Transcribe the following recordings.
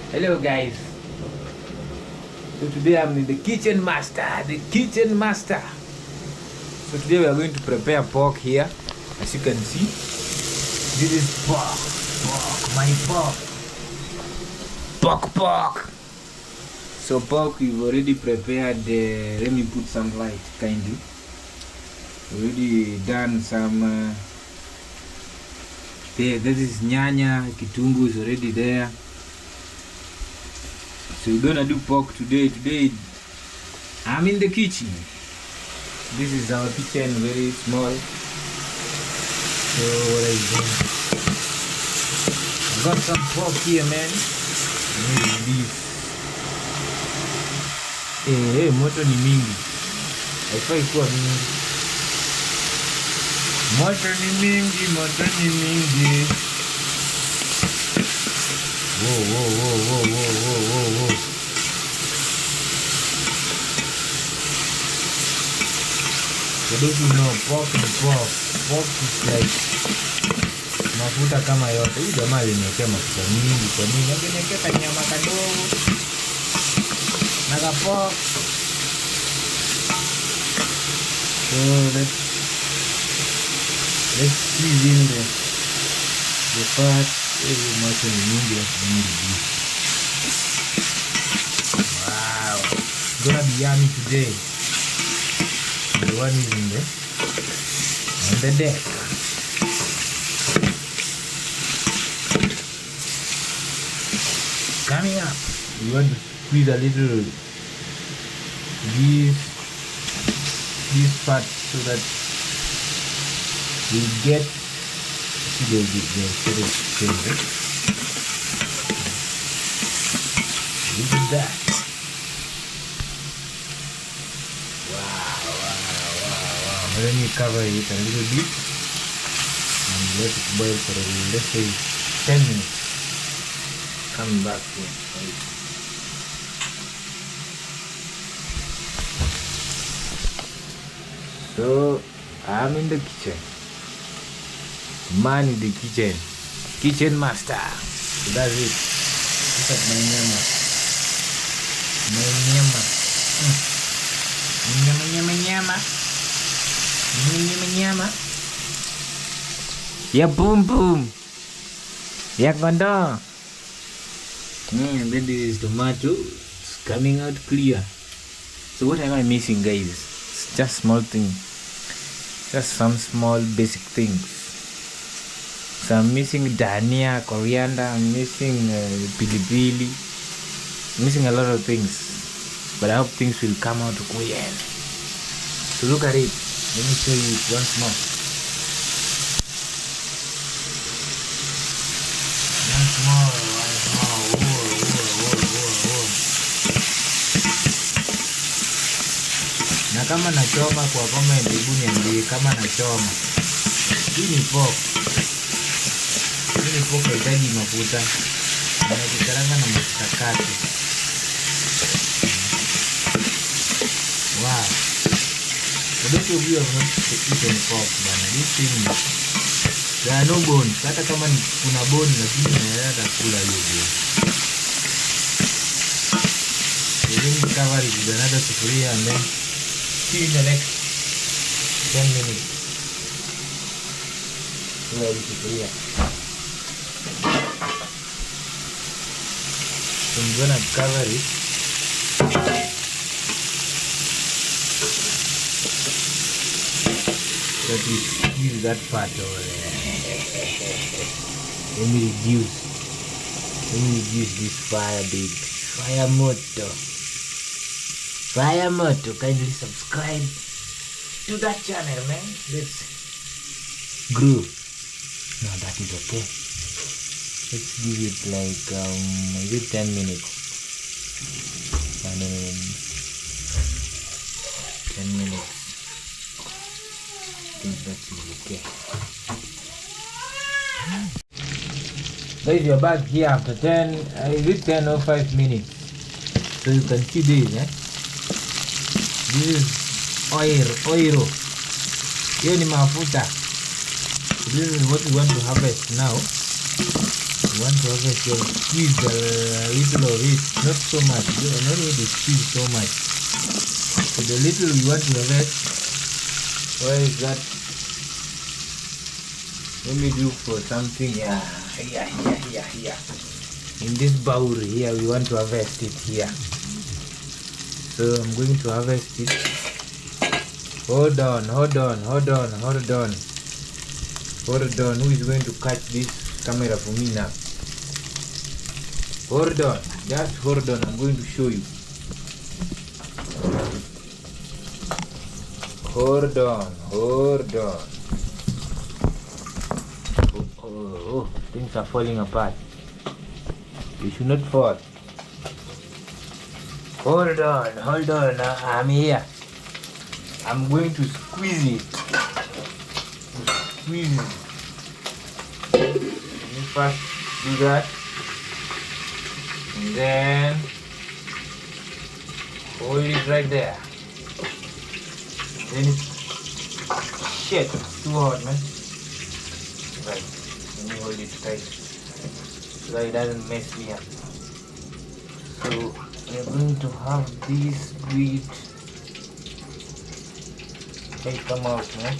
Hello guys. So today I'm the kitchen master. So today we are going to prepare pork here. As you can see, this is pork. My pork. So pork we've already prepared. Let me put some light kindly. Already done some. This is nyanya, kitungu is already there. So we're gonna do pork today. Today I'm in the kitchen. This is our kitchen, very small. So what are you doing? I got some pork here, man. Beef. Hey, moto ni mingi. Haifai kuwa mingi. Moto ni mingi. Whoa. For those who know, pork is like mafuta kama yote. Hii jamaa aliniwekea mafuta mingi. Kwa nini? Angeniwekea kanyama kadogo na pork. So let's squeeze in the fat. Much in India. Wow, gonna be yummy today. The one is on the deck. Coming up, we want to squeeze a little this part so that we get the look at that. Wow. Let me cover it a little bit and let it boil for let's say 10 minutes. Come back here. So I'm in the kitchen. Man in the kitchen master. So that's it. Look at my nyama. Nyama. Ya boom. Ya kondo. And then this is tomato. It's coming out clear. So what am I missing, guys? It's just small thing. Just some small basic things. So I'm missing dhania, coriander, I'm missing pilipili, I'm missing a lot of things, but I hope things will come out well. So look at it. Let me show you it once more. Whoa. Na kama nachoma kwa comment, hebu niambie kama nachoma. Hii ni pork. Ini pork haitaji mafuta. Unakikaranga na mafuta kati. Wow. For those of you who have not eaten pork, this thing, there are no bones. Hata kama kuna bone lakini unaweza kula hiyo bone. Then cover it with another sufuria and then see in the next 10 minutes. Where is the sufuria? So I'm gonna cover it. That is use that part over there. Let me reduce this fire bit. Fire moto. Kindly subscribe to that channel, man. Let's grow. No, that is okay. Let's give it like maybe 10 minutes. And then 10 minutes. I think that is okay. Guys, you're back here after 10 or 5 minutes. So you can see this, this is oil. Here ni mafuta. This is what we want to harvest now. want to harvest, you squeeze a little of it, not so much. You don't need to squeeze so much. So the little we want to harvest, where is that? Let me look for something. Yeah. In this bowl here, we want to harvest it here. So I'm going to harvest it. Hold on. Who is going to catch this camera for me now? Hold on, just hold on, I'm going to show you. Hold on. Oh, things are falling apart. You should not fall. Hold on, I'm here. I'm going to squeeze it. Let me first do that, and then hold it right there. Then it's shit, it's too hot, man. Right, let me hold it tight so that it doesn't mess me up. So we're going to have this bit. Hey, come out, man.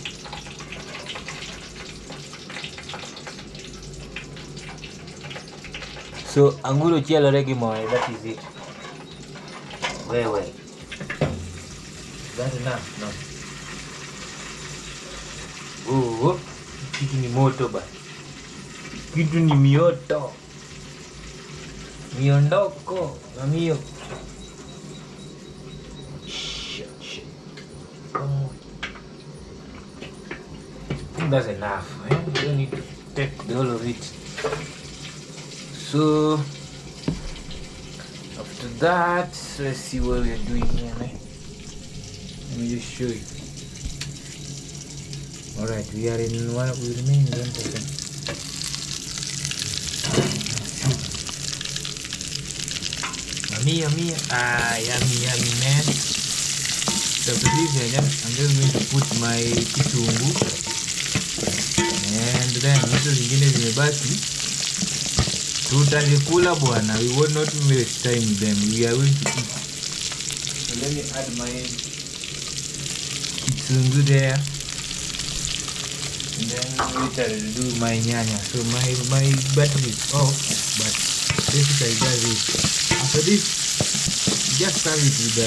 So anguro chielo regi moe, that is it. Wait. That's enough, no. Oh, kitu ni moto ba. Kitu ni mioto. Miondoko, mamio. Shit. Oh. I think that's enough. You don't need to take the whole of it. So after that, let's see what we are doing here, man. Let me just show you. Alright, we are in one, we remain in 1%. Yummy. Yummy, man. So for this, I'm just going to put my kitunguu, and then little zingine zimebaki tutakula bwana. We will not waste time with them. We are going to eat. So let me add my kitunguu there, and then later I'll do my nyanya. So my battery is off, but basically that's it. After this, just serve it with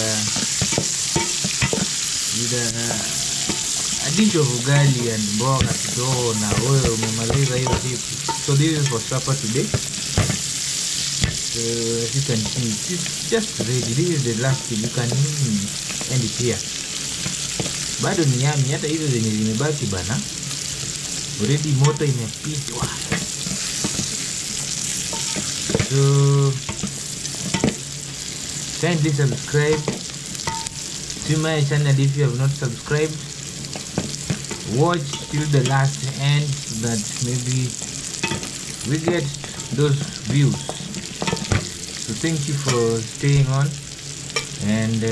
a dish of ugali and mboga kidogo na wewe umemaliza hiyo siku. So this is for supper today. So as you can see, it's just ready. This is the last thing. You can end it here. Bado ni yummy, hata hizo zenye zimebaki bana. Already moto imepitwa. So kindly subscribe to my channel if you have not subscribed. Watch till the last end so that maybe we get those views. So thank you for staying on, and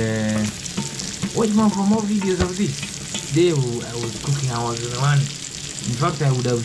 watch more for more videos of this. Today I was cooking. I was the one. In fact, I would have